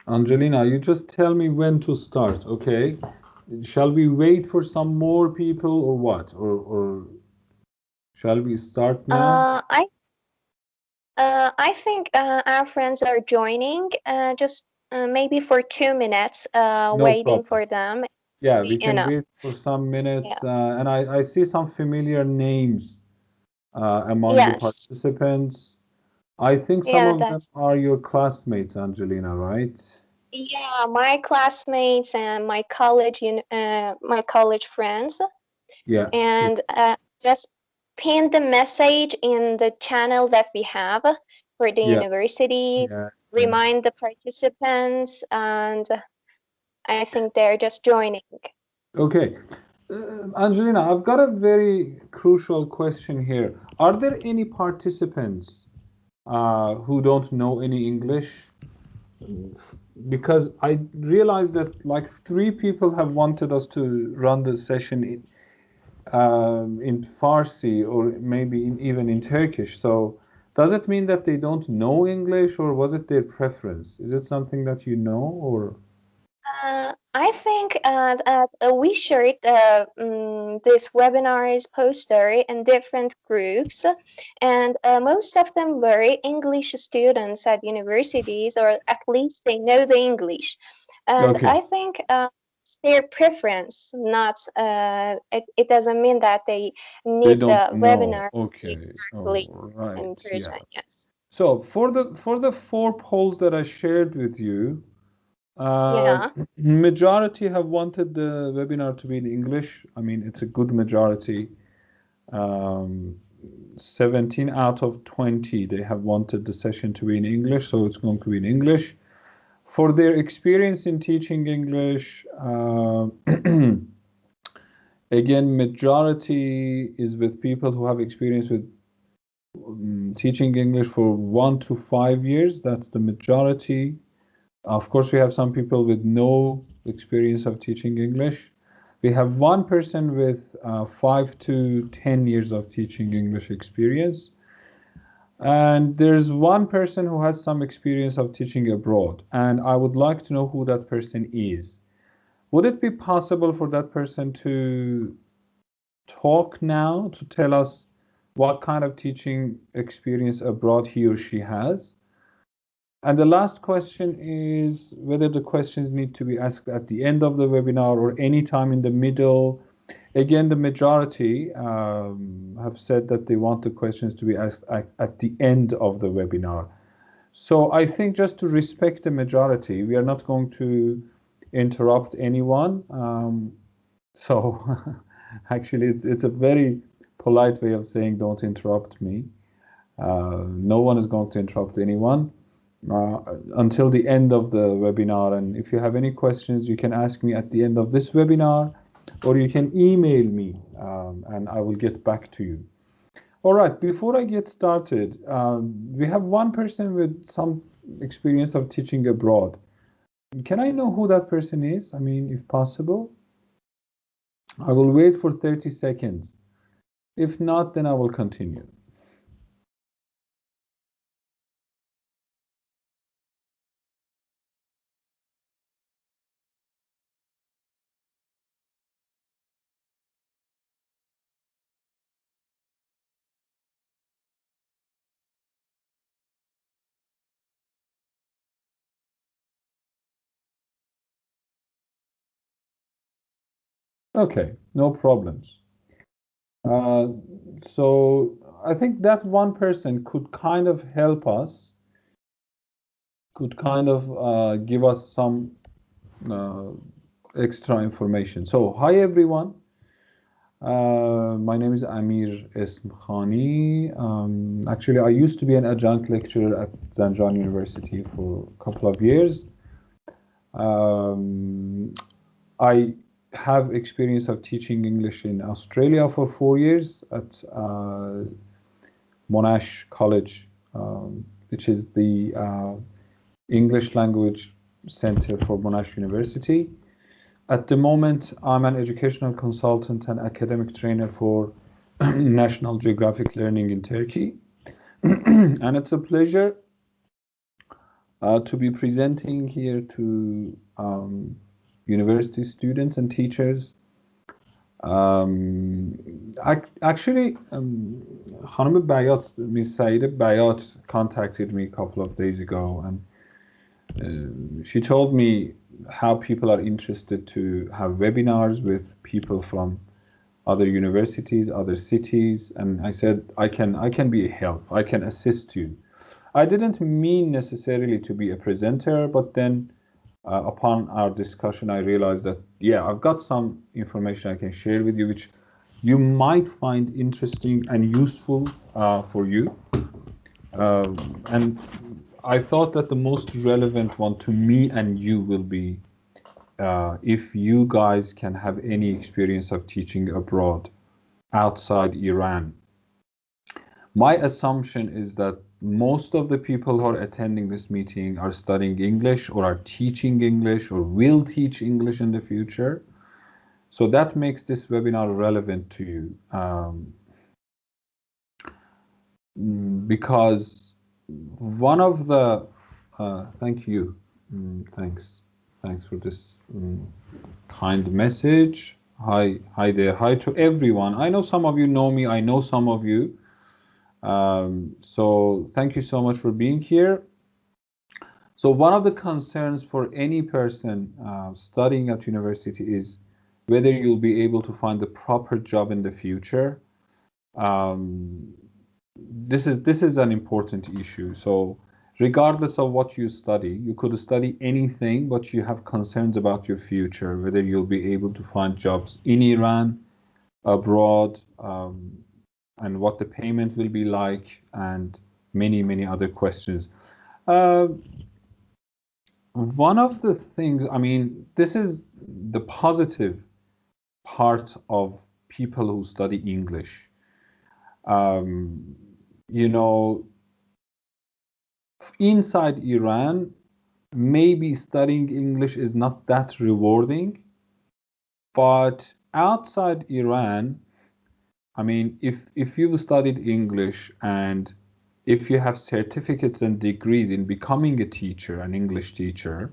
Angelina, you just tell me when to start, okay? Shall we wait for some more people or what? Or shall we start now? Uh, I I think our friends are joining. Just maybe for 2 minutes. No Waiting problem. for them Yeah, be we can enough. wait for some minutes. Yeah. And I see some familiar names among the Yes. participants. I think some Yeah. of them That's are your classmates, Angelina, right? yeah. My classmates and my college friends, Yeah. and just pin the message in the channel that we have for the Yeah. university. Yes. Yes. Remind the participants, and I think they're just joining. Okay. Angelina, I've got a very crucial question here. Are there any participants who don't know any English? Because I realized that like three people have wanted us to run the session in Farsi or maybe even in Turkish. So does it mean that they don't know English, or was it their preference? Is it something that you know, or? I think that we shared this webinar's poster in different groups, and most of them were English students at universities, or at least they know the English. And Okay, I think it's their preference, not it doesn't mean that they they need don't the know. webinar Okay, exactly all right, in yeah. person. Yes. So for the four polls that I shared with you, uh, Yeah. majority have wanted the webinar to be in English. I mean, it's a good majority. Um, 17 out of 20, they have wanted the session to be in English, so it's going to be in English. For their experience in teaching English, again, majority is with people who have experience with teaching English for 1 to 5 years. That's the majority. Of course, we have some people with no experience of teaching English. We have one person with 5 to 10 years of teaching English experience. And there's one person who has some experience of teaching abroad. And I would like to know who that person is. Would it be possible for that person to talk now to tell us what kind of teaching experience abroad he or she has? And the last question is whether the questions need to be asked at the end of the webinar or any time in the middle. Again, the majority have said that they want the questions to be asked at the end of the webinar. So I think just to respect the majority, we are not going to interrupt anyone. So actually, it's a very polite way of saying don't interrupt me. No one is going to interrupt anyone uh, until the end of the webinar. And if you have any questions, you can ask me at the end of this webinar, or you can email me, and I will get back to you. All right, before I get started, we have one person with some experience of teaching abroad. Can I know who that person is? I mean, if possible. I will wait for 30 seconds. If not, then I will continue. Okay, no problems. Uh, so I think that one person could kind of help us, could kind of give us some uh, extra information. So, hi everyone. My name is Amir Esmkhani. Actually, I used to be an adjunct lecturer at Zanjan University for a couple of years. Um, I have experience of teaching English in Australia for 4 years at Monash College, which is the English language center for Monash University. At the moment, I'm an educational consultant and academic trainer for National Geographic Learning in Turkey. And it's a pleasure to be presenting here to university students and teachers. Actually, Hanım Bayat, Miss Saida Bayat contacted me a couple of days ago, and she told me how people are interested to have webinars with people from other universities, other cities, and I said I can be a help. I can assist you. I didn't mean necessarily to be a presenter, but then upon our discussion, I realized that yeah, I've got some information I can share with you, which you might find interesting and useful for you. And I thought that the most relevant one to me and you will be if you guys can have any experience of teaching abroad outside Iran. My assumption is that most of the people who are attending this meeting are studying English or are teaching English or will teach English in the future. So that makes this webinar relevant to you because one of the thank you. Thanks for this kind message. Hi there. Hi to everyone. I know some of you know me. I know some of you. So thank you so much for being here. So one of the concerns for any person studying at university is whether you'll be able to find the proper job in the future. Um, this is an important issue. So regardless of what you study, you could study anything, but you have concerns about your future, whether you'll be able to find jobs in Iran, abroad, and what the payment will be like, and many other questions. Uh, One of the things, I mean, this is the positive part of people who study English. Um, you know, inside Iran, maybe studying English is not that rewarding, but outside Iran, I mean, if you've studied English and if you have certificates and degrees in becoming a teacher, an English teacher,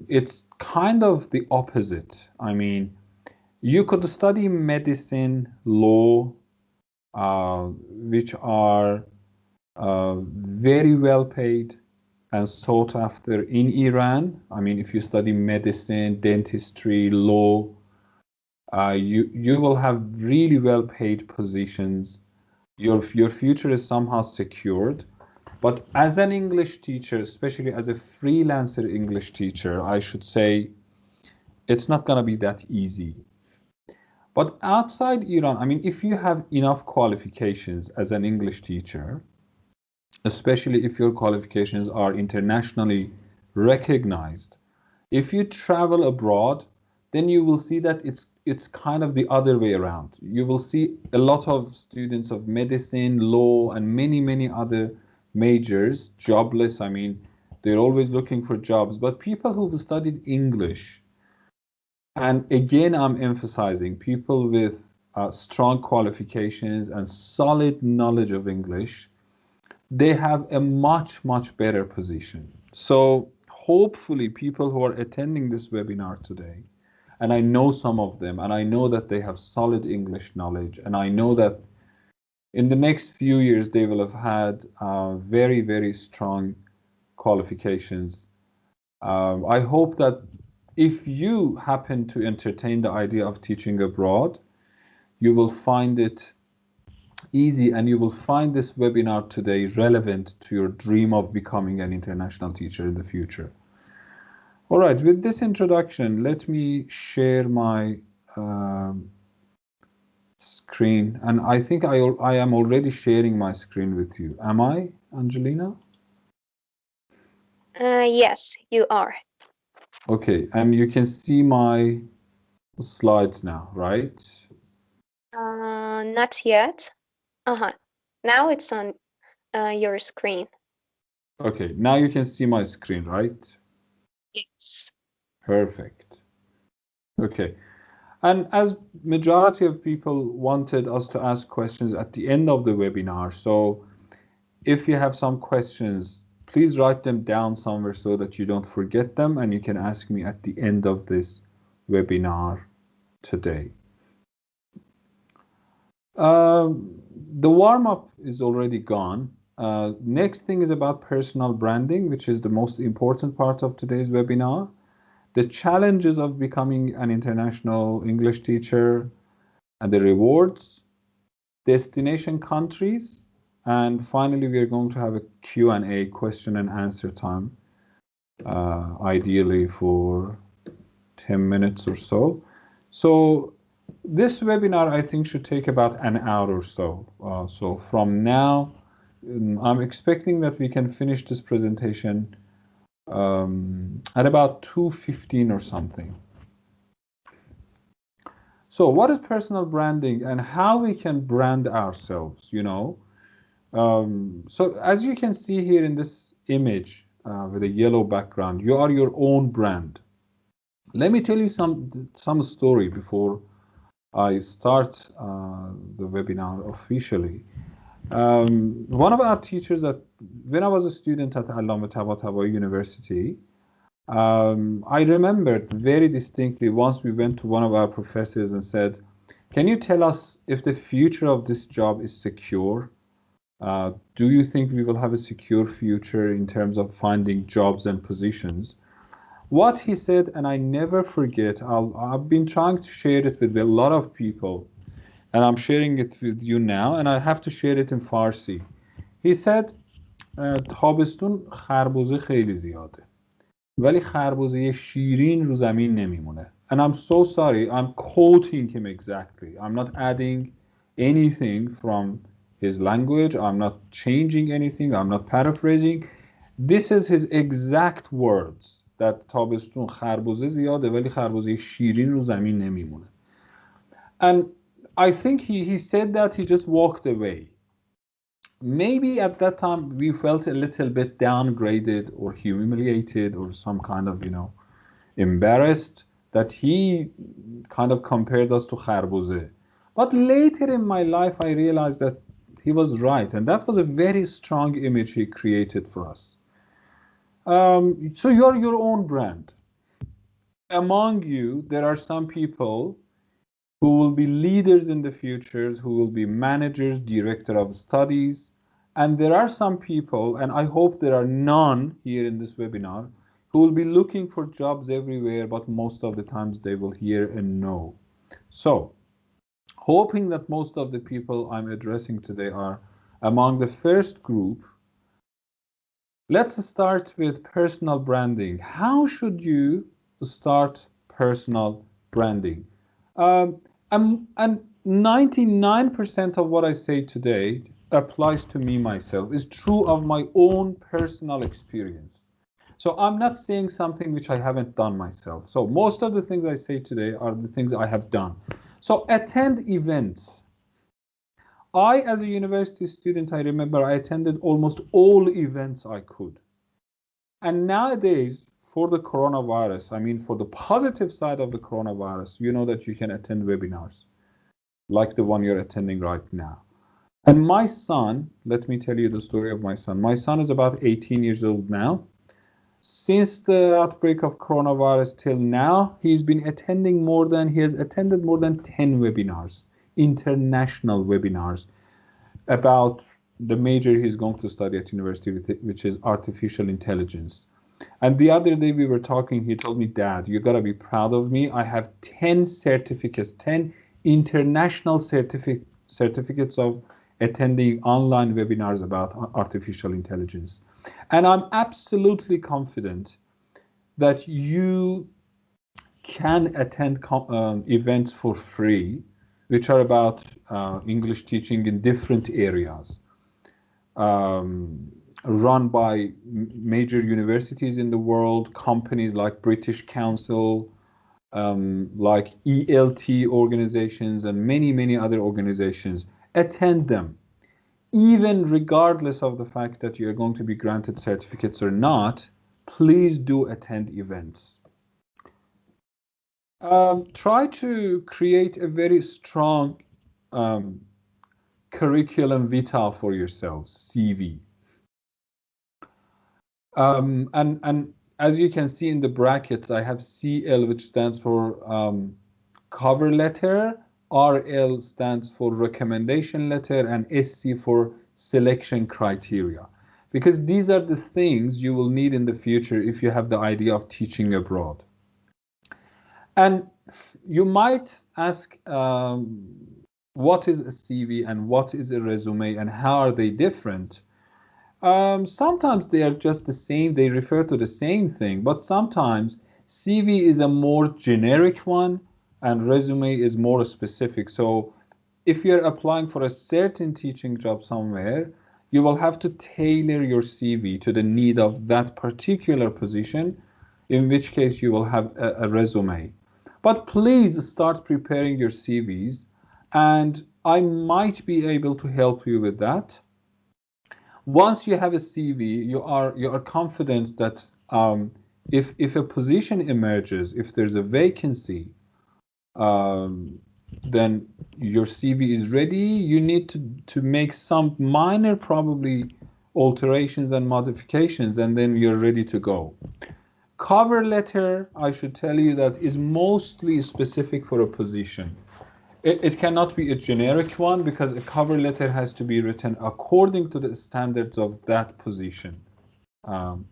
it's kind of the opposite. I mean, you could study medicine, law, which are very well paid and sought after in Iran. I mean, if you study medicine, dentistry, law, you will have really well paid positions. Your future is somehow secured. But as an English teacher, especially as a freelancer English teacher, I should say it's not going to be that easy. But outside Iran, I mean, if you have enough qualifications as an English teacher, especially if your qualifications are internationally recognized, if you travel abroad, then you will see that it's kind of the other way around. You will see a lot of students of medicine, law, and many other majors jobless. I mean, they're always looking for jobs. But people who've studied English, and again, I'm emphasizing people with strong qualifications and solid knowledge of English, they have a much better position. So hopefully people who are attending this webinar today, and I know some of them, and I know that they have solid English knowledge, and I know that in the next few years they will have had very strong qualifications. I hope that if you happen to entertain the idea of teaching abroad, you will find it easy and you will find this webinar today relevant to your dream of becoming an international teacher in the future. All right, with this introduction, let me share my screen. And I think I am already sharing my screen with you. Am I, Angelina? Yes, you are. Okay, and you can see my slides now, right? Not yet. Uh-huh. Now it's on your screen. Okay, now you can see my screen, right? Yes. Perfect. Okay. And as majority of people wanted us to ask questions at the end of the webinar, so if you have some questions please write them down somewhere so that you don't forget them, and you can ask me at the end of this webinar today. The warm-up is already gone. Next thing is about personal branding, which is the most important part of today's webinar. The challenges of becoming an international English teacher and the rewards, destination countries, and finally we are going to have a Q&A, question and answer time, ideally for 10 minutes or so. So this webinar, I think, should take about an hour or so. So from now, I'm expecting that we can finish this presentation at about 2:15 or something. So what is personal branding and how we can brand ourselves, you know? So as you can see here in this image with a yellow background, you are your own brand. Let me tell you some story before I start the webinar officially. One of our teachers, when I was a student at Allama Tabatabai University, I remembered very distinctly once we went to one of our professors and said, can you tell us if the future of this job is secure? Do you think we will have a secure future in terms of finding jobs and positions? What he said, and I never forget, I've been trying to share it with a lot of people, and I'm sharing it with you now, and I have to share it in Farsi. He said, تابستون خربزه خیلی زیاده ولی خربزه شیرین رو زمین نمیمونه. And I'm so sorry, I'm quoting him exactly. I'm not adding anything from his language. I'm not changing anything. I'm not paraphrasing. This is his exact words. That تابستون خربزه زیاده ولی خربزه شیرین رو زمین نمیمونه. And I think he said that, he just walked away. Maybe at that time we felt a little bit downgraded or humiliated or some kind of, you know, embarrassed that he kind of compared us to kharbuze. But later in my life I realized that he was right, and that was a very strong image he created for us. So you're your own brand. Among you, there are some people who will be leaders in the futures, who will be managers, director of studies, and there are some people, and I hope there are none here in this webinar, who will be looking for jobs everywhere, but most of the times they will hear a no. So, hoping that most of the people I'm addressing today are among the first group, let's start with personal branding. How should you start personal branding? And 99% of what I say today applies to me myself, is true of my own personal experience. So I'm not saying something which I haven't done myself. So most of the things I say today are the things I have done. So attend events. I, as a university student, I remember I attended almost all events I could. And nowadays, for the coronavirus, I mean, for the positive side of the coronavirus, you know that you can attend webinars like the one you're attending right now. And my son, let me tell you the story of my son. My son is about 18 years old now. Since the outbreak of coronavirus till now, he has attended more than 10 webinars, international webinars, about the major he's going to study at university, which is artificial intelligence. And the other day we were talking, he told me, Dad, you gotta be proud of me. I have 10 certificates, 10 international certificates of attending online webinars about artificial intelligence. And I'm absolutely confident that you can attend events for free, which are about English teaching in different areas, run by major universities in the world, companies like British Council, like ELT organizations, and many other organizations. Attend them. Even regardless of the fact that you're going to be granted certificates or not, please do attend events. Try to create a very strong curriculum vitae for yourselves, CV. And as you can see in the brackets, I have CL, which stands for cover letter, RL stands for recommendation letter, and SC for selection criteria. Because these are the things you will need in the future if you have the idea of teaching abroad. And you might ask, what is a CV and what is a resume and how are they different? Sometimes they are just the same, they refer to the same thing, but sometimes CV is a more generic one and resume is more specific. So if you're applying for a certain teaching job somewhere, you will have to tailor your CV to the need of that particular position, in which case you will have a resume. But please start preparing your CVs, and I might be able to help you with that. Once you have a CV, you are confident that if a position emerges, if there's a vacancy, um, then your CV is ready. You need to make some minor, probably, alterations and modifications, and then you're ready to go. Cover letter, I should tell you, that is mostly specific for a position. It cannot be a generic one because a cover letter has to be written according to the standards of that position. Um,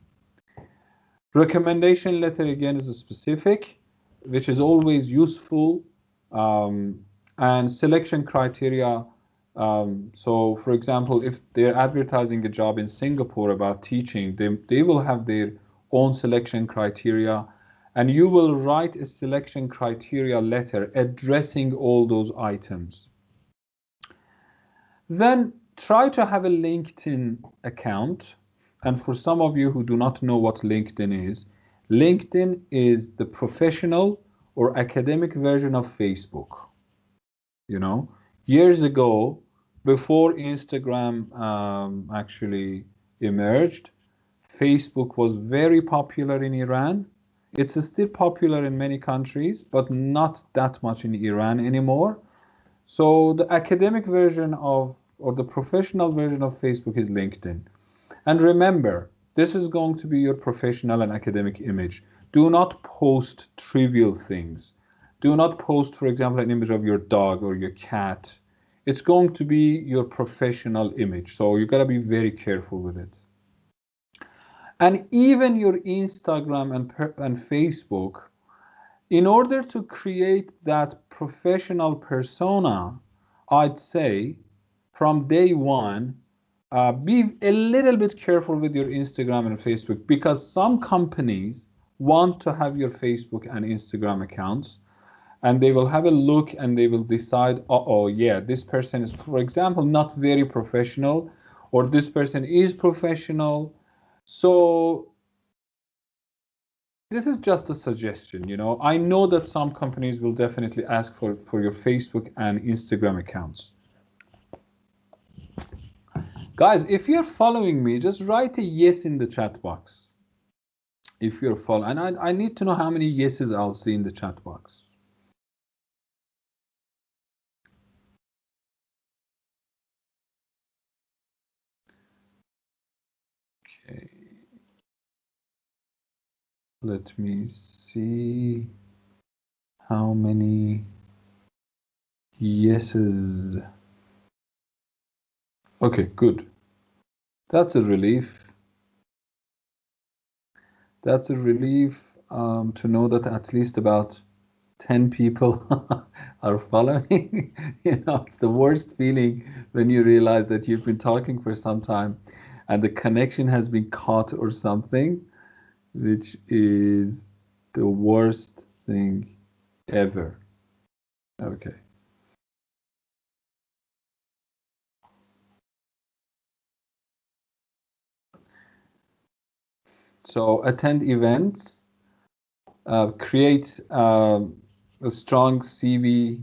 Recommendation letter again is a specific, which is always useful, um, and selection criteria. So, for example, if they're advertising a job in Singapore about teaching, they will have their own selection criteria, and you will write a selection criteria letter addressing all those items. Then try to have a LinkedIn account. And for some of you who do not know what LinkedIn is the professional or academic version of Facebook. You know, years ago, before Instagram actually emerged, Facebook was very popular in Iran. It's still popular in many countries, but not that much in Iran anymore. So the academic version of, or the professional version of Facebook is LinkedIn. And remember, this is going to be your professional and academic image. Do not post trivial things. Do not post, for example, an image of your dog or your cat. It's going to be your professional image. So you gotta be very careful with it. And even your Instagram and Facebook, in order to create that professional persona, I'd say from day one, be a little bit careful with your Instagram and Facebook because some companies want to have your Facebook and Instagram accounts and they will have a look and they will decide, oh, yeah, this person is, for example, not very professional, or this person is professional. So this is just a suggestion, you know. I know that some companies will definitely ask for your Facebook and Instagram accounts. Guys, if you're following me, just write a yes in the chat box. If you're following, and I need to know how many yeses I'll see in the chat box. Okay. Let me see how many yeses. Okay, good. That's a relief. That's a relief to know that at least about 10 people are following. You know, it's the worst feeling when you realize that you've been talking for some time and the connection has been cut or something, which is the worst thing ever. Okay. So attend events, create a strong CV,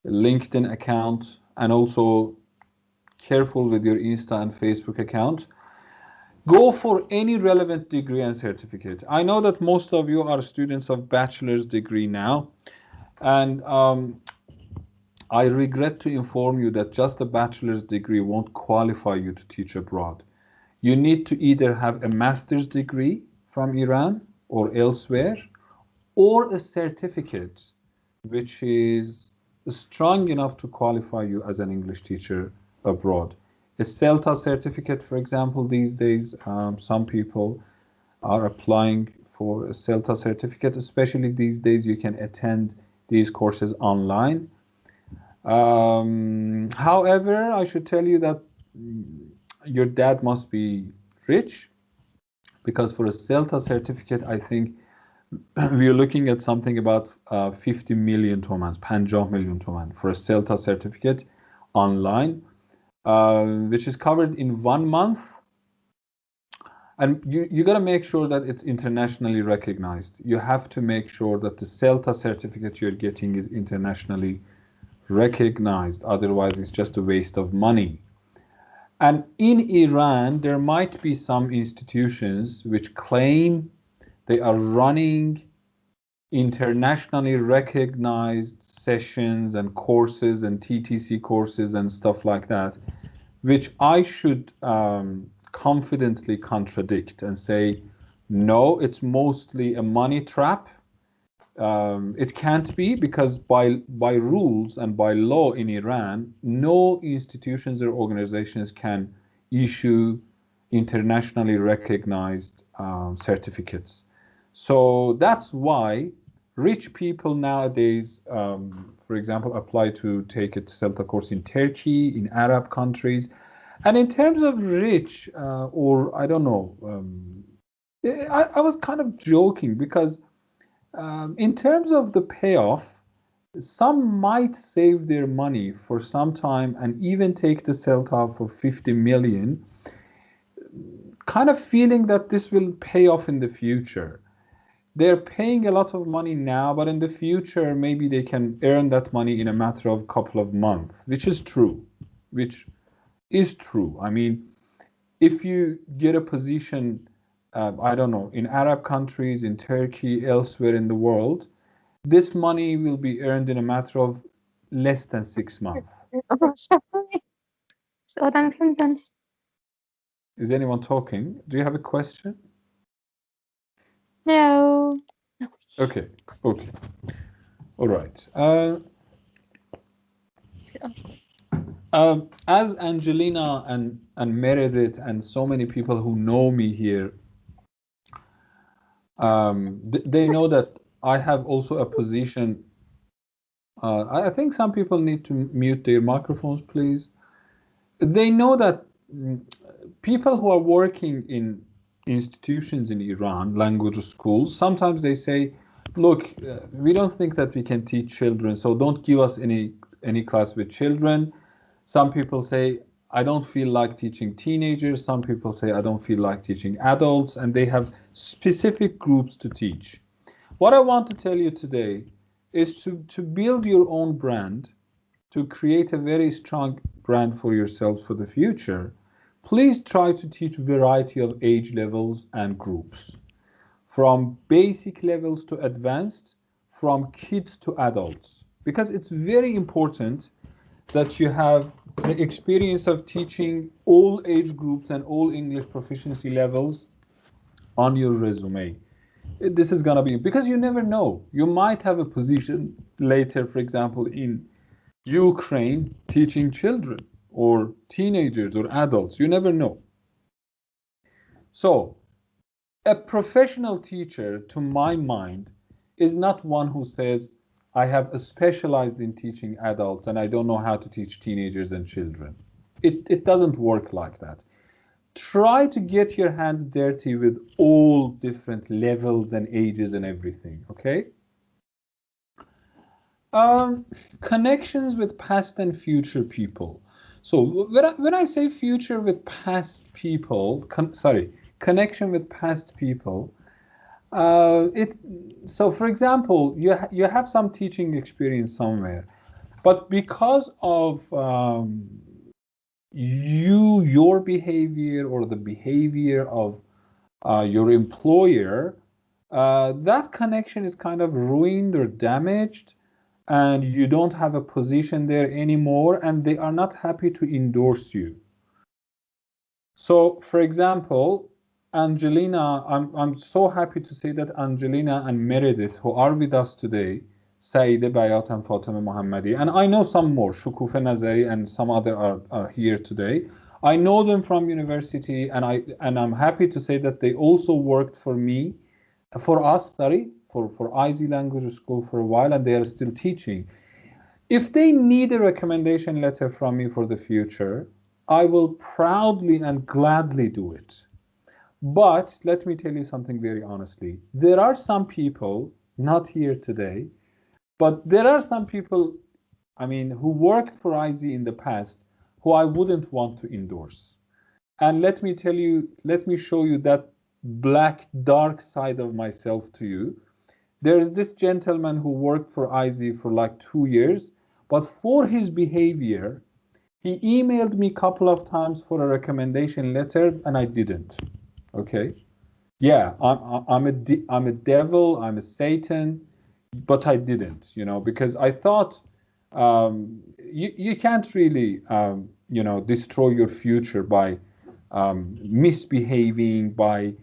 LinkedIn account, and also careful with your Insta and Facebook account. Go for any relevant degree and certificate. I know that most of you are students of bachelor's degree now, and I regret to inform you that just a bachelor's degree won't qualify you to teach abroad. You need to either have a master's degree from Iran or elsewhere, or a certificate which is strong enough to qualify you as an English teacher abroad. A CELTA certificate, for example, these days, some people are applying for a CELTA certificate, especially these days you can attend these courses online. However, I should tell you that your dad must be rich, because for a CELTA certificate, I think we are looking at something about 50 million tomans, 50 million toman for a CELTA certificate online, which is covered in 1 month. And you got to make sure that it's internationally recognized. You have to make sure that the CELTA certificate you're getting is internationally recognized. Otherwise, it's just a waste of money. And in Iran, there might be some institutions which claim they are running internationally recognized sessions and courses and TTC courses and stuff like that, which I should confidently contradict and say, no, it's mostly a money trap. It can't be, because by rules and by law in Iran, no institutions or organizations can issue internationally recognized certificates. So that's why rich people nowadays, for example, apply to take a CELTA course in Turkey, in Arab countries. And in terms of rich, or I don't know, I was kind of joking, because in terms of the payoff, some might save their money for some time and even take the CELTA for 50 million, kind of feeling that this will pay off in the future. They're paying a lot of money now, but in the future, maybe they can earn that money in a matter of a couple of months, which is true. I mean, if you get a position, I don't know, in Arab countries, in Turkey, elsewhere in the world, this money will be earned in a matter of less than 6 months. Is anyone talking? Do you have a question? No. Okay. All right. As Angelina and Meredith and so many people who know me here, they know that I have also a position. I think some people need to mute their microphones, please. They know that people who are working in institutions in Iran, language schools, sometimes they say, look, we don't think that we can teach children, so don't give us any class with children. Some people say, I don't feel like teaching teenagers. Some people say, I don't feel like teaching adults, and they have specific groups to teach. What I want to tell you today is to build your own brand, to create a very strong brand for yourselves for the future. Please try to teach a variety of age levels and groups, from basic levels to advanced, from kids to adults, because it's very important that you have the experience of teaching all age groups and all English proficiency levels on your resume. This is going to be, because you never know. You might have a position later, for example, in Ukraine, teaching children or teenagers or adults. You never know. So, a professional teacher, to my mind, is not one who says, I have specialized in teaching adults and I don't know how to teach teenagers and children. It doesn't work like that. Try to get your hands dirty with all different levels and ages and everything, okay? Connections with past and future people. So when I say future with past people, connection with past people, so for example, you have some teaching experience somewhere, but because of your behavior or the behavior of your employer, that connection is kind of ruined or damaged, and you don't have a position there anymore, and they are not happy to endorse you. So, for example, Angelina, I'm so happy to say that Angelina and Meredith, who are with us today, Saeed Bayat and Fatima Mohammadi, and I know some more, Shukufa Nazari and some other are here today. I know them from university, and I'm happy to say that they also worked for me, for us, sorry, for IZ Language School for a while, and they are still teaching. If they need a recommendation letter from me for the future, I will proudly and gladly do it. But let me tell you something very honestly. There are some people, not here today, but there are some people, I mean, who worked for IZ in the past who I wouldn't want to endorse. And let me tell you, let me show you that black, dark side of myself to you. There's this gentleman who worked for IZ for like 2 years, but for his behavior, he emailed me a couple of times for a recommendation letter, and I didn't. Okay. Yeah, I'm a devil, I'm a Satan, but I didn't, because I thought you can't really, destroy your future by misbehaving, by,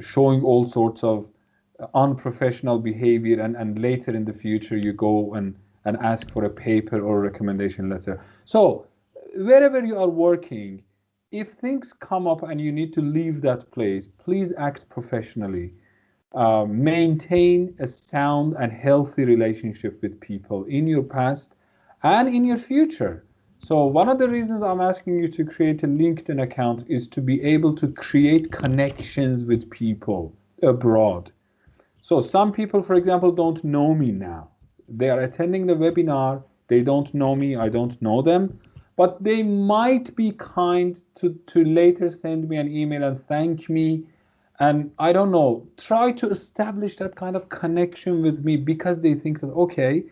showing all sorts of unprofessional behavior, and later in the future you go and ask for a paper or a recommendation letter. So, wherever you are working, if things come up and you need to leave that place, please act professionally. Maintain a sound and healthy relationship with people in your past and in your future. So, one of the reasons I'm asking you to create a LinkedIn account is to be able to create connections with people abroad. So, some people, for example, don't know me now. They are attending the webinar, they don't know me, I don't know them, but they might be kind to later send me an email and thank me. And I don't know, try to establish that kind of connection with me because they think that, okay,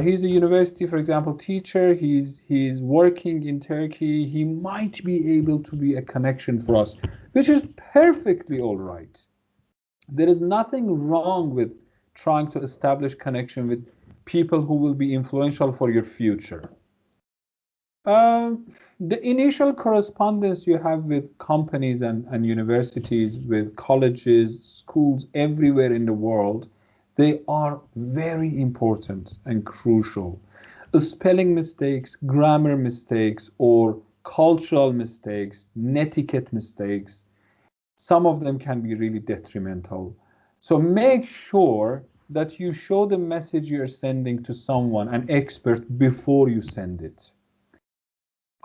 he's a university, for example, teacher, he's working in Turkey, he might be able to be a connection for us, which is perfectly all right. There is nothing wrong with trying to establish connection with people who will be influential for your future. The initial correspondence you have with companies and universities, with colleges, schools everywhere in the world, they are very important and crucial. Spelling mistakes, grammar mistakes, or cultural mistakes, netiquette mistakes, some of them can be really detrimental. So make sure that you show the message you're sending to someone, an expert, before you send it.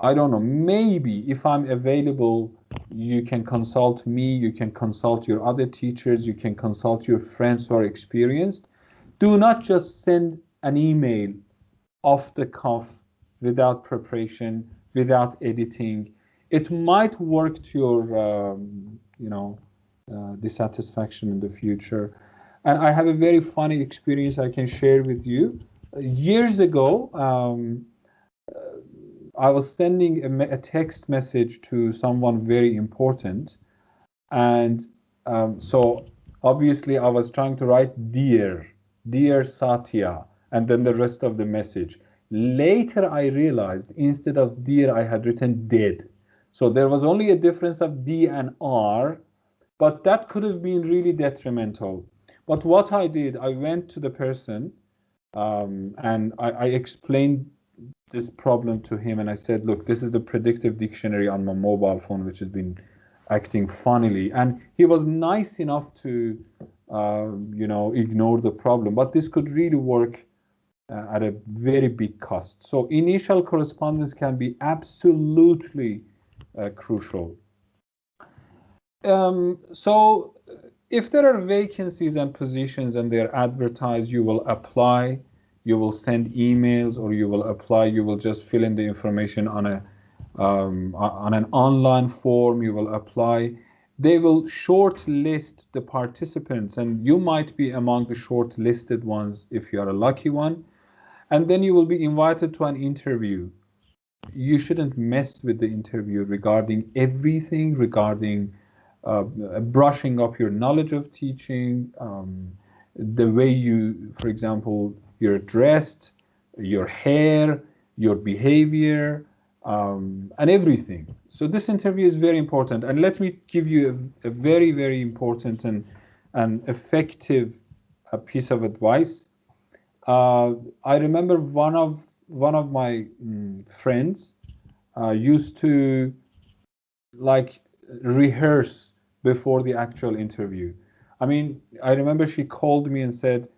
I don't know, maybe if I'm available, you can consult me, you can consult your other teachers, you can consult your friends who are experienced. Do not just send an email off the cuff without preparation, without editing. It might work to your, dissatisfaction in the future. And I have a very funny experience I can share with you. Years ago, I was sending a text message to someone very important, and so obviously I was trying to write dear Satya, and then the rest of the message. Later I realized instead of dear I had written dead. So there was only a difference of D and R, but that could have been really detrimental. But what I did, I went to the person, and I explained this problem to him, and I said, look, this is the predictive dictionary on my mobile phone, which has been acting funnily. And he was nice enough to, ignore the problem. But this could really work at a very big cost. So initial correspondence can be absolutely crucial. So if there are vacancies and positions and they're advertised, you will apply, you will send emails, or you will apply, you will just fill in the information on an online form, you will apply. They will shortlist the participants, and you might be among the shortlisted ones if you are a lucky one. And then you will be invited to an interview. You shouldn't mess with the interview regarding everything, regarding brushing up your knowledge of teaching, the way you, for example, you're dressed, your hair, your behavior, and everything. So this interview is very important. And let me give you a very, very important and effective piece of advice. I remember one of my friends used to like rehearse before the actual interview. I mean, I remember she called me and said,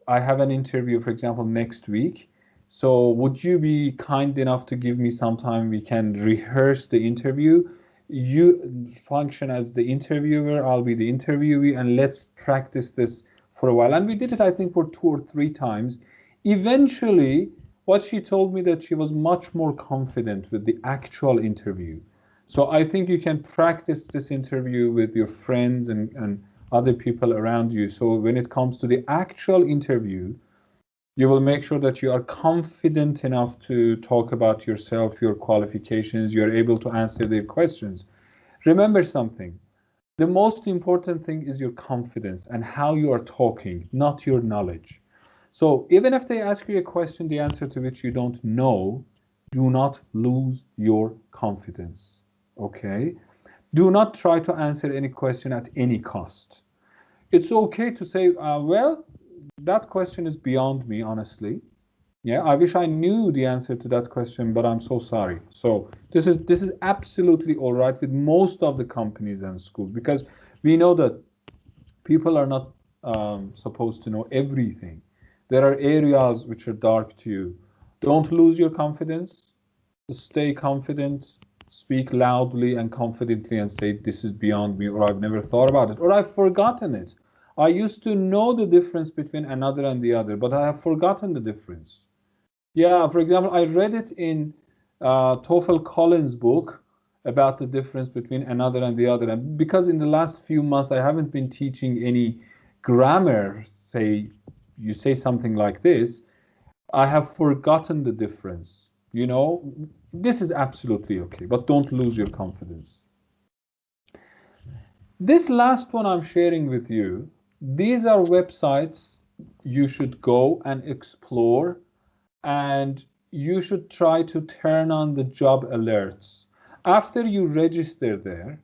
I have an interview, for example, next week. So would you be kind enough to give me some time? We can rehearse the interview. You function as the interviewer, I'll be the interviewee, and let's practice this for a while. And we did it, I think, for 2 or 3 times. Eventually, what she told me that she was much more confident with the actual interview. So I think you can practice this interview with your friends and other people around you. So when it comes to the actual interview, you will make sure that you are confident enough to talk about yourself, your qualifications, you're able to answer their questions. Remember something. The most important thing is your confidence and how you are talking, not your knowledge. So even if they ask you a question, the answer to which you don't know, do not lose your confidence. Okay? Do not try to answer any question at any cost. It's okay to say, well, that question is beyond me, honestly. Yeah, I wish I knew the answer to that question, but I'm so sorry. So this is absolutely all right with most of the companies and schools, because we know that people are not supposed to know everything. There are areas which are dark to you. Don't lose your confidence. Stay confident. Speak loudly and confidently and say, this is beyond me, or I've never thought about it, or I've forgotten it. I used to know the difference between another and the other, but I have forgotten the difference. Yeah, for example, I read it in TOEFL Collins' book about the difference between another and the other. And because in the last few months I haven't been teaching any grammar, say you say something like this, I have forgotten the difference. This is absolutely okay, but don't lose your confidence. This last one I'm sharing with you, these are websites you should go and explore, and you should try to turn on the job alerts. After you register there,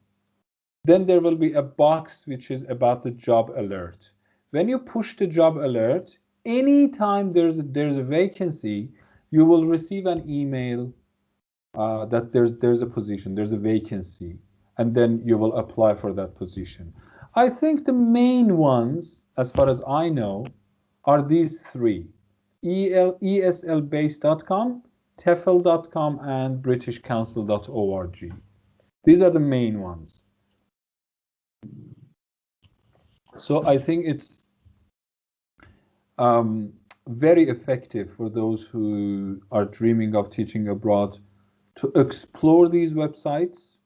then there will be a box which is about the job alert. When you push the job alert, anytime there's a vacancy, you will receive an email that there's a position, there's a vacancy, and then you will apply for that position. I think the main ones, as far as I know, are these three: eslbase.com, tefl.com, and britishcouncil.org. These are the main ones. So I think it's very effective for those who are dreaming of teaching abroad to explore these websites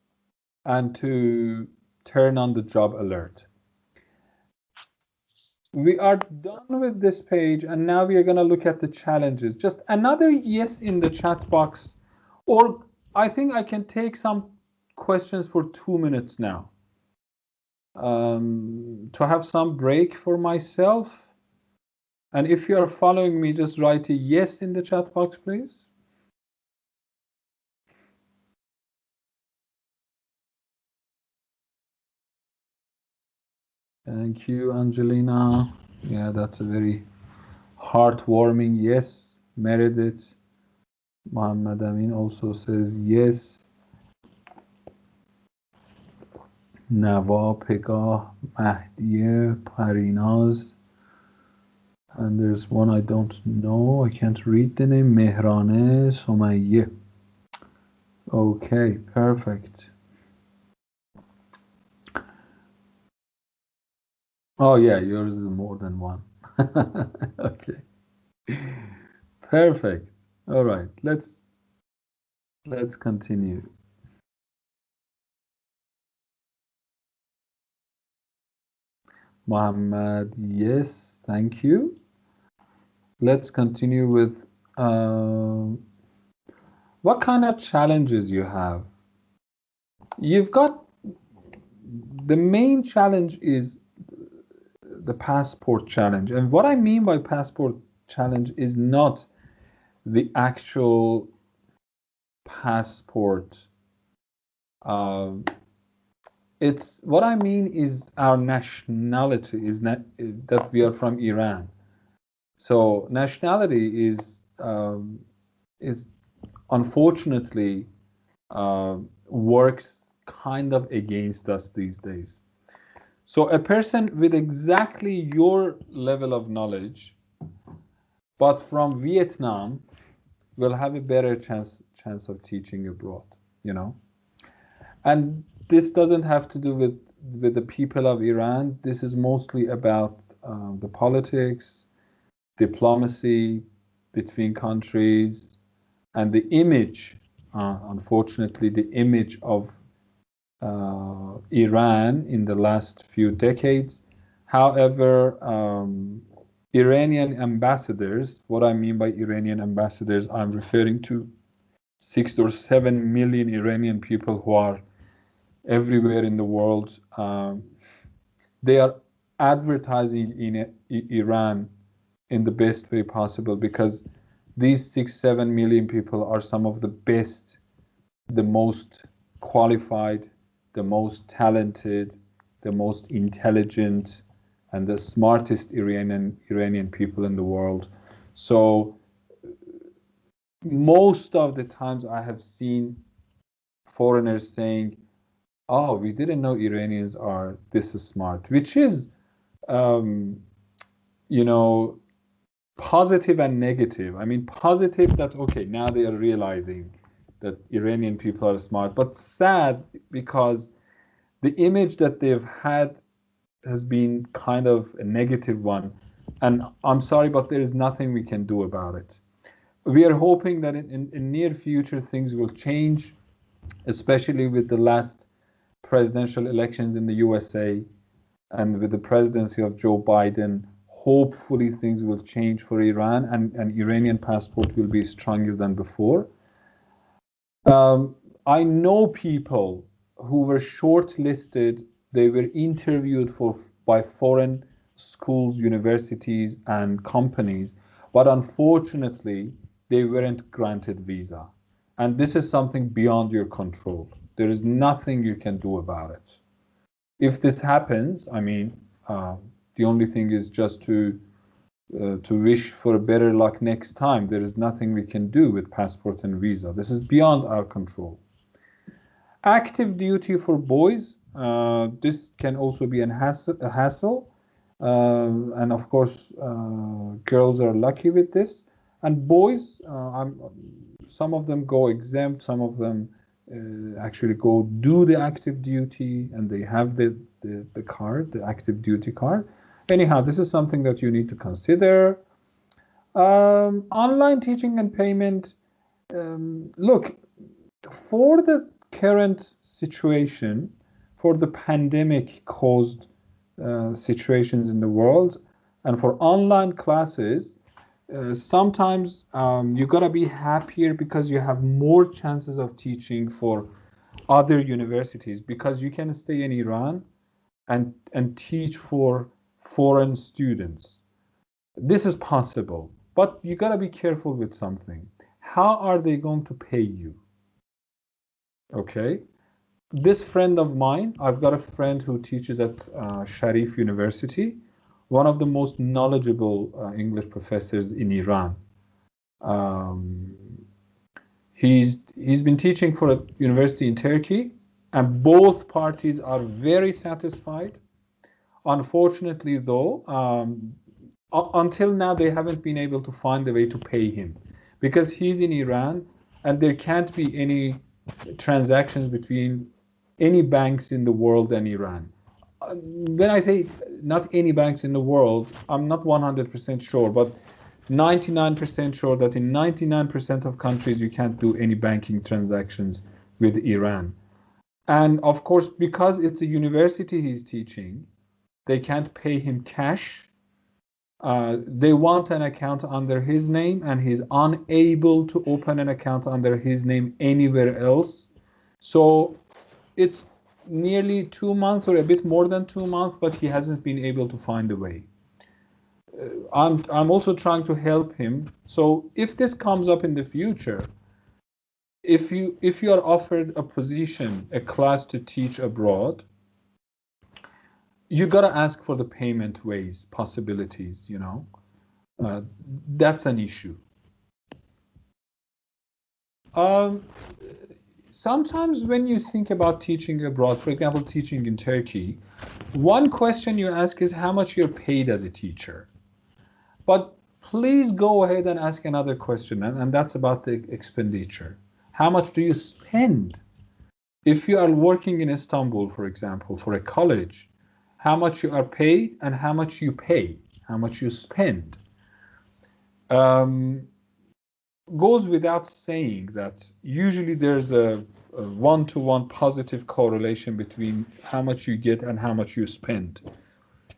and to turn on the job alert. We are done with this page, and now we are going to look at the challenges. Just another yes in the chat box, or I think I can take some questions for 2 minutes now to have some break for myself. And if you are following me, just write a yes in the chat box, please. Thank you, Angelina. Yeah, that's a very heartwarming yes. Meredith Mohammed Amin also says yes. Nawa, Pegah, Mahdiye, Parinaz. And there's one I don't know. I can't read the name. Mehrane Somaye. Okay, perfect. Oh yeah, yours is more than one. Okay. Perfect. All right, let's continue. Muhammad, yes, thank you. Let's continue with what kind of challenges you have. You've got the main challenge is the passport challenge. And what I mean by passport challenge is not the actual passport. Uh, it's what I mean is our nationality is not that we are from Iran. So nationality is unfortunately works kind of against us these days. So a person with exactly your level of knowledge, but from Vietnam, will have a better chance of teaching abroad. You know, and this doesn't have to do with the people of Iran. This is mostly about the politics, diplomacy between countries, and the image. Unfortunately, the image of Iran in the last few decades. However, Iranian ambassadors, what I mean by Iranian ambassadors, I'm referring to 6 or 7 million Iranian people who are everywhere in the world. They are advertising in Iran in the best way possible because these 6, 7 million people are some of the best, the most qualified, the most talented, the most intelligent, and the smartest Iranian people in the world. So most of the times I have seen foreigners saying, "Oh, we didn't know Iranians are this smart," which is, um, you know, positive and negative. I mean, positive that okay, now they are realizing that Iranian people are smart, but sad because the image that they've had has been kind of a negative one. And I'm sorry, but there is nothing we can do about it. We are hoping that in near future things will change, especially with the last presidential elections in the USA and with the presidency of Joe Biden. Hopefully things will change for Iran and an Iranian passport will be stronger than before. I know people who were shortlisted, they were interviewed by foreign schools, universities, and companies, but unfortunately, they weren't granted visa. And this is something beyond your control. There is nothing you can do about it. If this happens, I mean, the only thing is just to wish for better luck next time. There is nothing we can do with passport and visa. This is beyond our control. Active duty for boys, this can also be a hassle. And of course, girls are lucky with this. And boys, some of them go exempt, some of them actually go do the active duty and they have the card, the active duty card. Anyhow, this is something that you need to consider. Online teaching and payment. Look, for the current situation, for the pandemic caused situations in the world, and for online classes, sometimes you gotta be happier because you have more chances of teaching for other universities because you can stay in Iran and teach for foreign students. This is possible, but you gotta be careful with something. How are they going to pay you? Okay, this friend of mine, I've got a friend who teaches at Sharif University, one of the most knowledgeable English professors in Iran. Um, he's been teaching for a university in Turkey, and both parties are very satisfied. Unfortunately, though, until now they haven't been able to find a way to pay him because he's in Iran, and there can't be any transactions between any banks in the world and Iran. When I say not any banks in the world, I'm not 100% sure, but 99% sure that in 99% of countries you can't do any banking transactions with Iran. And of course, because it's a university he's teaching, they can't pay him cash. They want an account under his name, and he's unable to open an account under his name anywhere else. So it's nearly 2 months or a bit more than 2 months, but he hasn't been able to find a way. I'm also trying to help him. So if this comes up in the future, if you are offered a position, a class to teach abroad, you gotta ask for the payment ways, possibilities, uh, that's an issue. um, Sometimes when you think about teaching abroad, for example teaching in Turkey, one question you ask is how much you're paid as a teacher. But please go ahead and ask another question, and that's about the expenditure. How much do you spend? If you are working in Istanbul, for example, for a college, how much you are paid and how much you pay, how much you spend. Um, Goes without saying that usually there's a one-to-one positive correlation between how much you get and how much you spend.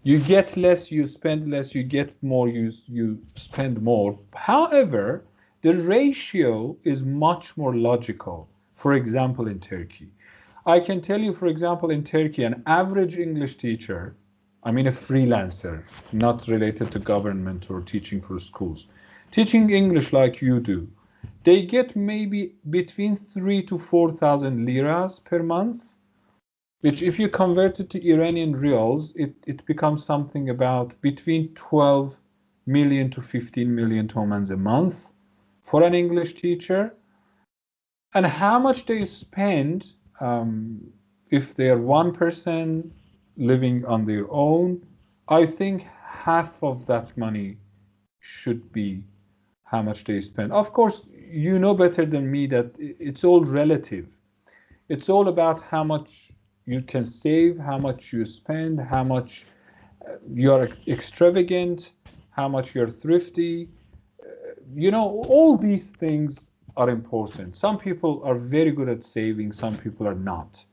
You get less, you spend less, you get more, you spend more. However, the ratio is much more logical. For example, in Turkey, I can tell you, for example, in Turkey, an average English teacher, I mean a freelancer, not related to government or teaching for schools, teaching English like you do, they get maybe between 3 to 4,000 liras per month, which if you convert it to Iranian reals, it becomes something about between 12 million to 15 million tomans a month for an English teacher. And how much they spend, if they are one person living on their own, I think half of that money should be how much they spend. Of course, you know better than me that it's all relative. It's all about how much you can save, how much you spend, how much you are extravagant, how much you're thrifty. All these things are important. Some people are very good at saving, some people are not.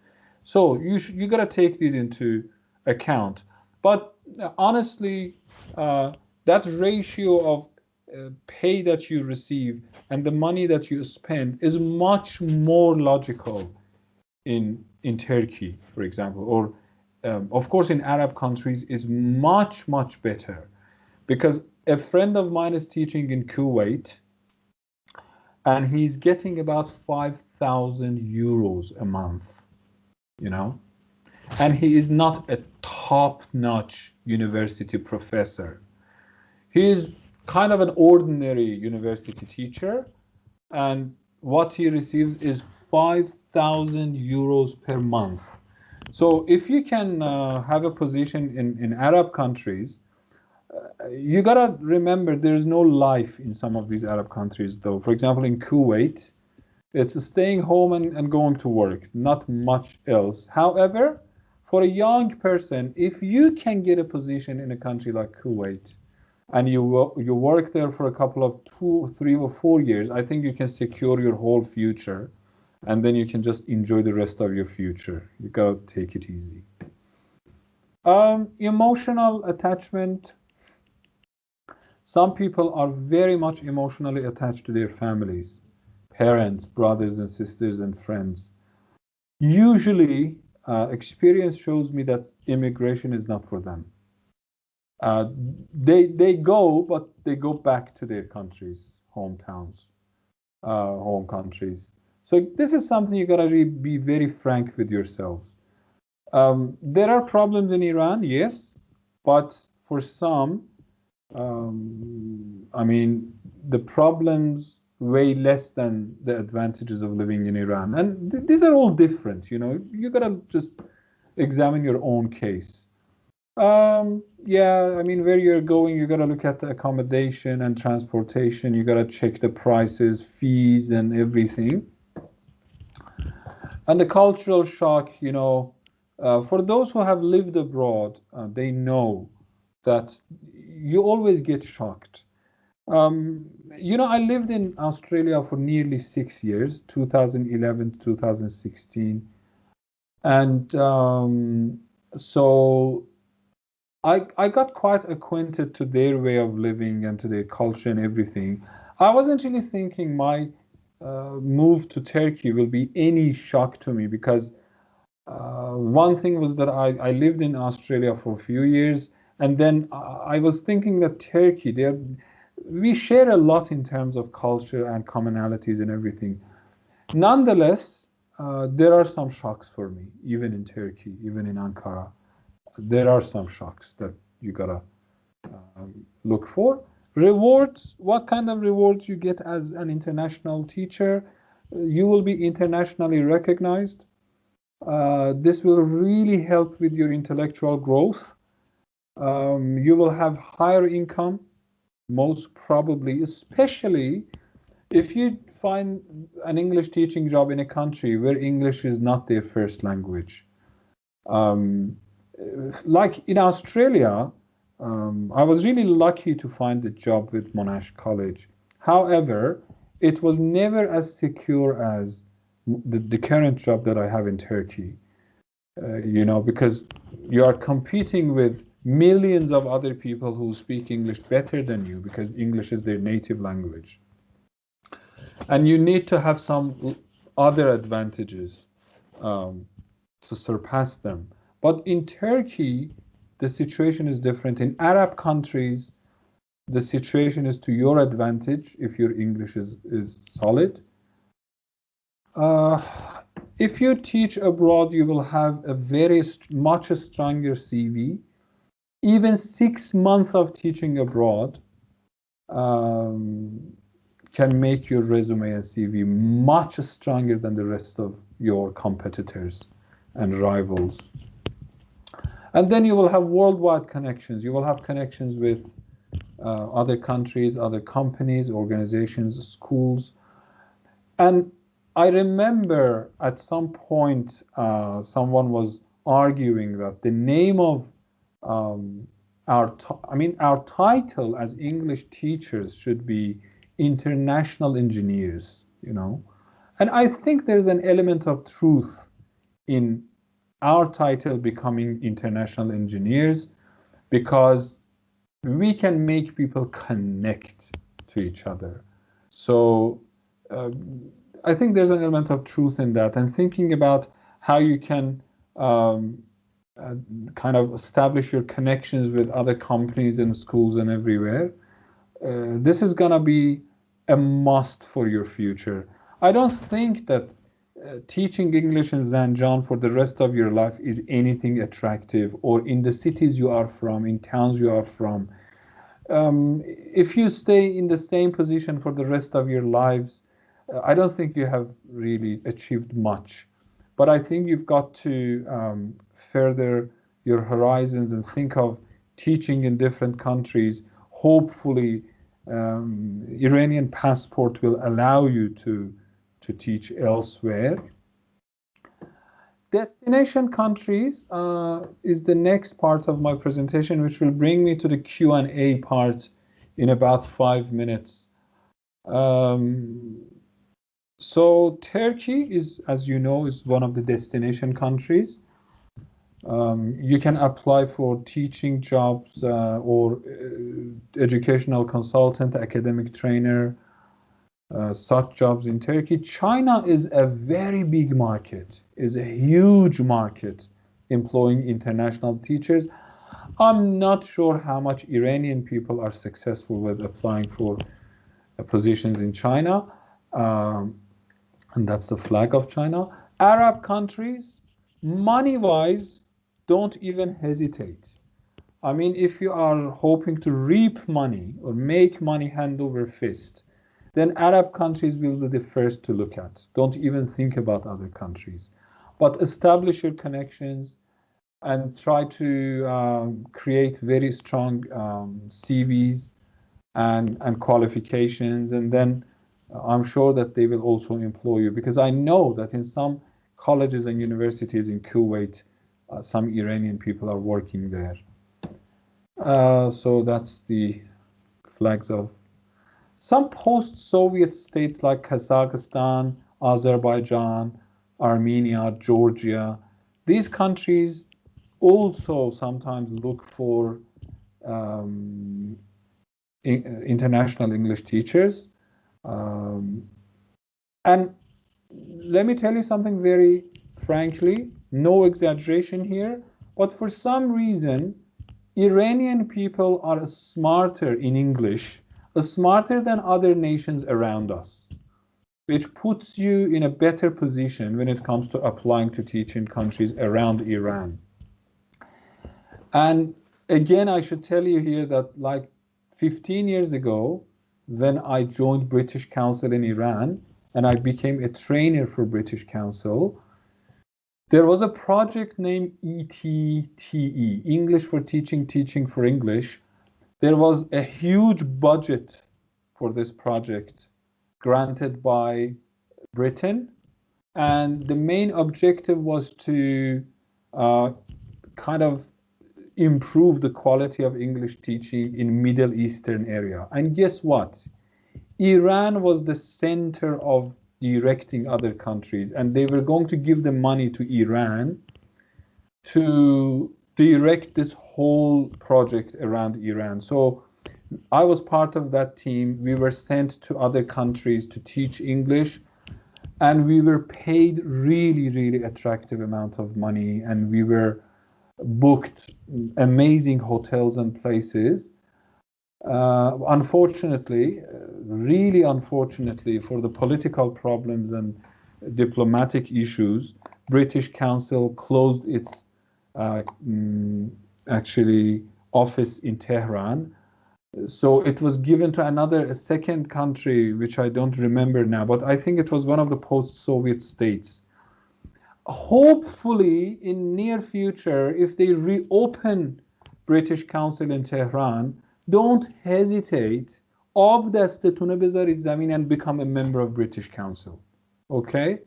So you got to take these into account. But honestly, that ratio of pay that you receive and the money that you spend is much more logical in Turkey, for example, or of course in Arab countries is much better, because a friend of mine is teaching in Kuwait and he's getting about 5,000 euros a month, you know, and he is not a top-notch university professor. He is kind of an ordinary university teacher, and what he receives is 5,000 euros per month. So if you can have a position in Arab countries, you gotta remember there's no life in some of these Arab countries, though. For example, in Kuwait, it's staying home and going to work, not much else. However, for a young person, if you can get a position in a country like Kuwait and you work there for a couple of 2, 3, or 4 years, I think you can secure your whole future, and then you can just enjoy the rest of your future. You gotta take it easy. Emotional attachment. Some people are very much emotionally attached to their families, parents, brothers and sisters, and friends. Usually, experience shows me that immigration is not for them. Uh, they go, but they go back to their countries, hometowns, home countries. So this is something you gotta be very frank with yourselves. There are problems in Iran, yes, but for some, I mean, the problems way less than the advantages of living in Iran. And these are all different, you gotta just examine your own case. Yeah, I mean, where you're going, you gotta look at the accommodation and transportation. You gotta check the prices, fees, and everything. And the cultural shock, for those who have lived abroad, they know that you always get shocked. I lived in Australia for nearly 6 years, 2011 to 2016. And so I got quite acquainted to their way of living and to their culture and everything. I wasn't really thinking my move to Turkey will be any shock to me, because one thing was that I lived in Australia for a few years, and then I was thinking that Turkey, we share a lot in terms of culture and commonalities and everything. Nonetheless, there are some shocks for me, even in Turkey, even in Ankara. There are some shocks that you gotta look for. Rewards, what kind of rewards you get as an international teacher? You will be internationally recognized. This will really help with your intellectual growth. You will have higher income, most probably, especially if you find an English teaching job in a country where English is not their first language. Um, like in Australia, I was really lucky to find a job with Monash College. However, it was never as secure as the current job that I have in Turkey. Because you are competing with millions of other people who speak English better than you because English is their native language. And you need to have some other advantages to surpass them. But in Turkey, the situation is different. In Arab countries, the situation is to your advantage if your English is solid. Uh, if you teach abroad, you will have a very much stronger CV. Even 6 months of teaching abroad can make your resume and CV much stronger than the rest of your competitors and rivals. And then you will have worldwide connections. You will have connections with other countries, other companies, organizations, schools. And I remember at some point someone was arguing that the name of our title as English teachers should be international engineers, And I think there's an element of truth in our title becoming international engineers because we can make people connect to each other. So I think there's an element of truth in that, and thinking about how you can kind of establish your connections with other companies and schools and everywhere. This is gonna be a must for your future. I don't think that teaching English in Zanjan for the rest of your life is anything attractive, or in the cities you are from, in towns you are from. If you stay in the same position for the rest of your lives, I don't think you have really achieved much. But I think you've got to further your horizons and think of teaching in different countries. Hopefully, Iranian passport will allow you to teach elsewhere. Destination countries is the next part of my presentation, which will bring me to the Q&A part in about 5 minutes. So Turkey is, as you know, is one of the destination countries. You can apply for teaching jobs or educational consultant, academic trainer, such jobs in Turkey. China is a very big market, is a huge market employing international teachers. I'm not sure how much Iranian people are successful with applying for positions in China. And that's the flag of China. Arab countries, money-wise, don't even hesitate. I mean, if you are hoping to reap money or make money hand over fist, then Arab countries will be the first to look at. Don't even think about other countries. But establish your connections and try to create very strong CVs and qualifications, and then I'm sure that they will also employ you, because I know that in some colleges and universities in Kuwait, some Iranian people are working there. So that's the flags of some post-Soviet states like Kazakhstan, Azerbaijan, Armenia, Georgia. These countries also sometimes look for international English teachers. And let me tell you something very frankly, no exaggeration here, but for some reason, Iranian people are smarter in English, smarter than other nations around us. which puts you in a better position when it comes to applying to teach in countries around Iran. And again, I should tell you here that like 15 years ago, when I joined British Council in Iran and I became a trainer for British Council, there was a project named ETTE, English for Teaching, Teaching for English. There was a huge budget for this project granted by Britain, and the main objective was to uh, kind of improve the quality of English teaching in Middle Eastern area. And guess what? Iran was the center of directing other countries, and they were going to give the money to Iran to direct this whole project around Iran. So I was part of that team. We were sent to other countries to teach English, and we were paid really, really attractive amount of money, and we were booked amazing hotels and places. Unfortunately, really unfortunately, for the political problems and diplomatic issues, British Council closed its uh, mm, actually office in Tehran. So it was given to a second country, which I don't remember now, but I think it was one of the post-Soviet states. Hopefully, in near future, if they reopen British Council in Tehran, don't hesitate. آب دستتونه بذارید زمین and become a member of British Council. Okay?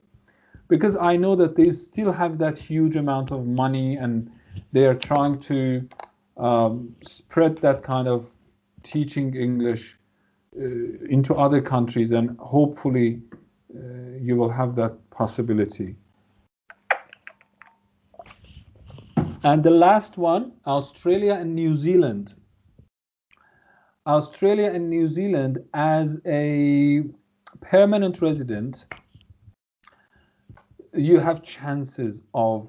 Because I know that they still have that huge amount of money and they are trying to spread that kind of teaching English into other countries, and hopefully you will have that possibility. And the last one, Australia and New Zealand. Australia and New Zealand, as a permanent resident, you have chances of,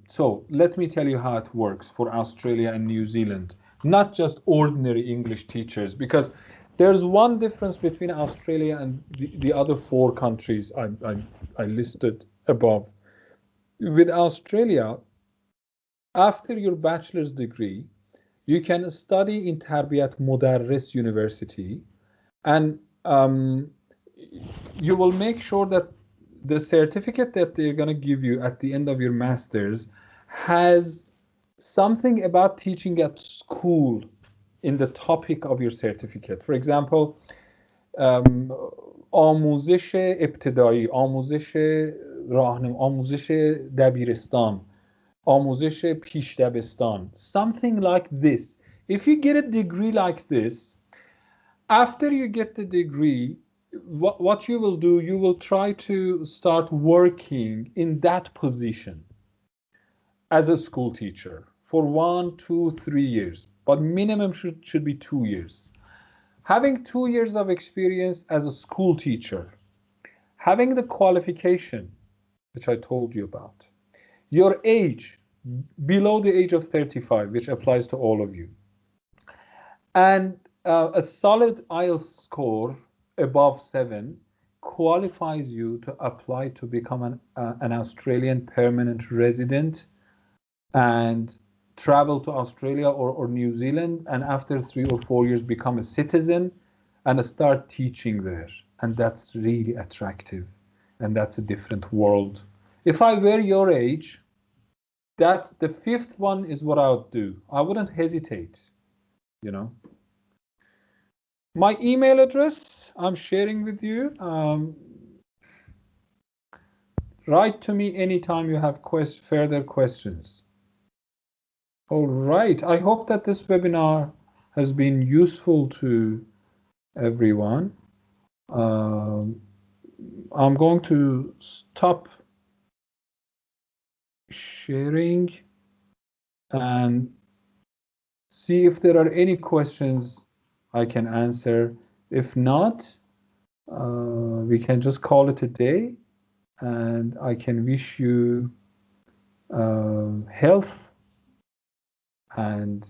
so let me tell you how it works for Australia and New Zealand, not just ordinary English teachers, because there's one difference between Australia and the other four countries I listed above. With Australia, after your bachelor's degree, you can study in Tarbiyat Mudarris University, and you will make sure that the certificate that they're going to give you at the end of your master's has something about teaching at school in the topic of your certificate. For example, آموزش ابتدایی، آموزش راهنمایی، آموزش دبیرستان، آموزش پیش دبستان, something like this. If you get a degree like this, after you get the degree, what you will do, you will try to start working in that position as a school teacher for 1, 2, 3 years, but minimum should be 2 years. Having 2 years of experience as a school teacher, having the qualification, which I told you about, your age below the age of 35, which applies to all of you, and a solid IELTS score above 7 qualifies you to apply to become an Australian permanent resident and travel to Australia or New Zealand, and after 3 or 4 years become a citizen and start teaching there. And that's really attractive, and that's a different world. If I were your age, that's the fifth one is what I would do. I wouldn't hesitate, you know. My email address I'm sharing with you. Write to me anytime you have further questions. All right. I hope that this webinar has been useful to everyone. I'm going to stop sharing and see if there are any questions I can answer. If not, we can just call it a day, and I can wish you health and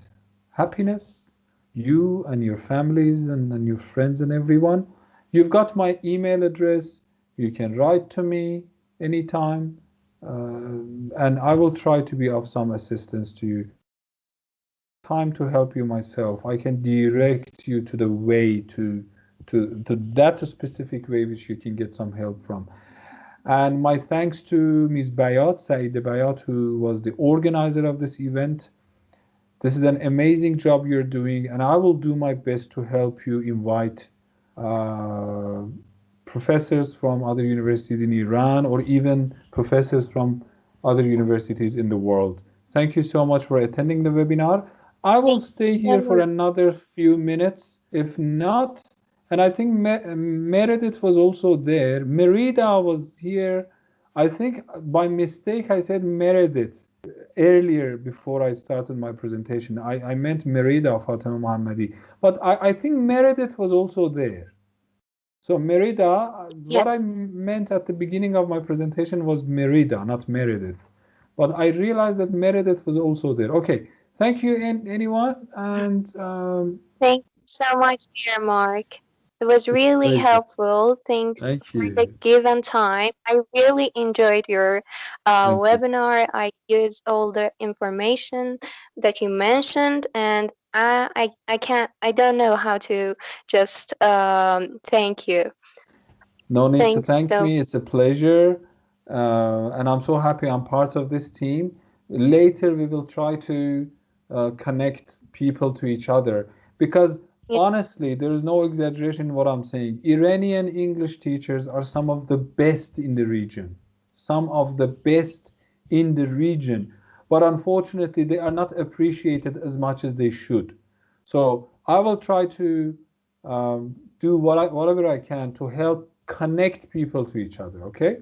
happiness, you and your families and your friends and everyone. You've got my email address. You can write to me anytime, and I will try to be of some assistance to you. If I don't have time to help you myself, I can direct you to the way to that specific way which you can get some help from. And my thanks to Ms. Bayat, Saeed Bayat, who was the organizer of this event. This is an amazing job you're doing, and I will do my best to help you invite uh, professors from other universities in Iran or even professors from other universities in the world. Thank you so much for attending the webinar. I will Thank you stay so here for much. another few minutes. If not, and I think Meredith was also there. Merida was here. I think by mistake I said Meredith earlier before I started my presentation. I meant Merida Fatima Mohammadi. But I think Meredith was also there. So Merida, Yeah, what I meant at the beginning of my presentation was Merida, not Meredith. But I realized that Meredith was also there. Okay, thank you, anyone, and thank you so much, dear Mark. It was it's a really pleasure. helpful. Thanks Thank for the you. given time. I really enjoyed your Thank you. webinar. I used all the information that you mentioned, and I don't know how to just thank you. No need to Thanks thank so me. It's a pleasure. And I'm so happy I'm part of this team. Later, we will try to connect people to each other because yeah, honestly, there is no exaggeration in what I'm saying. Iranian English teachers are some of the best in the region, some of the best in the region. But unfortunately, they are not appreciated as much as they should. So I will try to do whatever I can to help connect people to each other. Okay?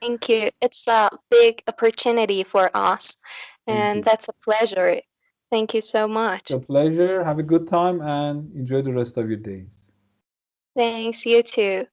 thank you. It's a big opportunity for us, Thank and you. that's a pleasure. Thank you so It's much. a pleasure. Have a good time and enjoy the rest of your days. Thanks, you too.